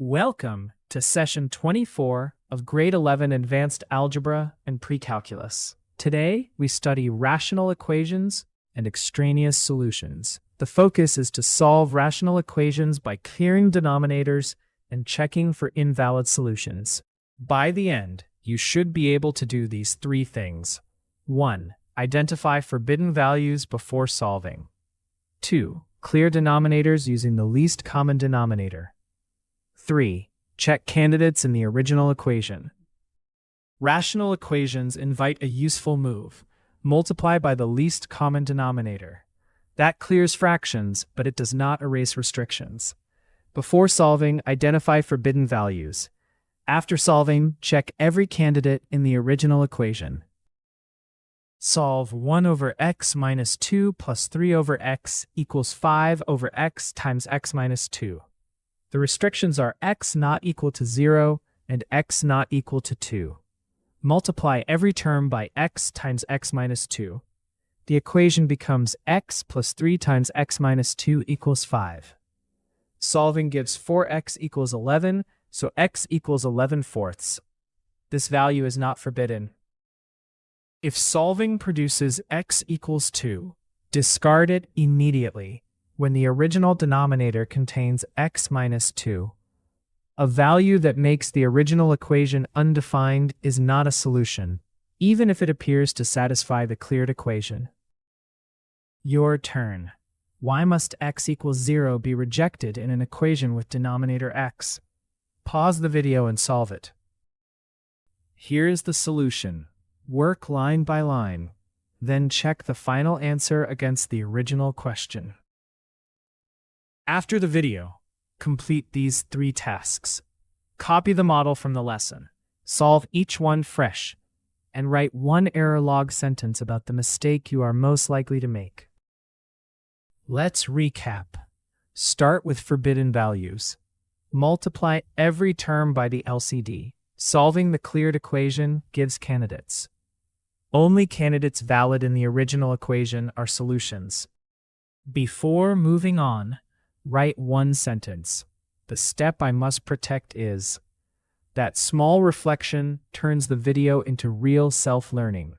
Welcome to session 24 of Grade 11 Advanced Algebra and Precalculus. Today, we study rational equations and extraneous solutions. The focus is to solve rational equations by clearing denominators and checking for invalid solutions. By the end, you should be able to do these three things. 1. Identify forbidden values before solving. 2. Clear denominators using the least common denominator. 3. Check candidates in the original equation. Rational equations invite a useful move. Multiply by the least common denominator. That clears fractions, but it does not erase restrictions. Before solving, identify forbidden values. After solving, check every candidate in the original equation. Solve 1 over x minus 2 plus 3 over x equals 5 over x times x minus 2. The restrictions are x not equal to 0 and x not equal to 2. Multiply every term by x times x minus 2. The equation becomes x plus 3 times x minus 2 equals 5. Solving gives 4x equals 11, so x equals 11/4. This value is not forbidden. If solving produces x equals 2, discard it immediately when the original denominator contains x minus 2. A value that makes the original equation undefined is not a solution, even if it appears to satisfy the cleared equation. Your turn. Why must x equals 0 be rejected in an equation with denominator x? Pause the video and solve it. Here is the solution. Work line by line, then check the final answer against the original question. After the video, complete these three tasks. Copy the model from the lesson, solve each one fresh, and write one error log sentence about the mistake you are most likely to make. Let's recap. Start with forbidden values. Multiply every term by the LCD. Solving the cleared equation gives candidates. Only candidates valid in the original equation are solutions. Before moving on, write one sentence. The step I must protect is that small reflection turns the video into real self-learning.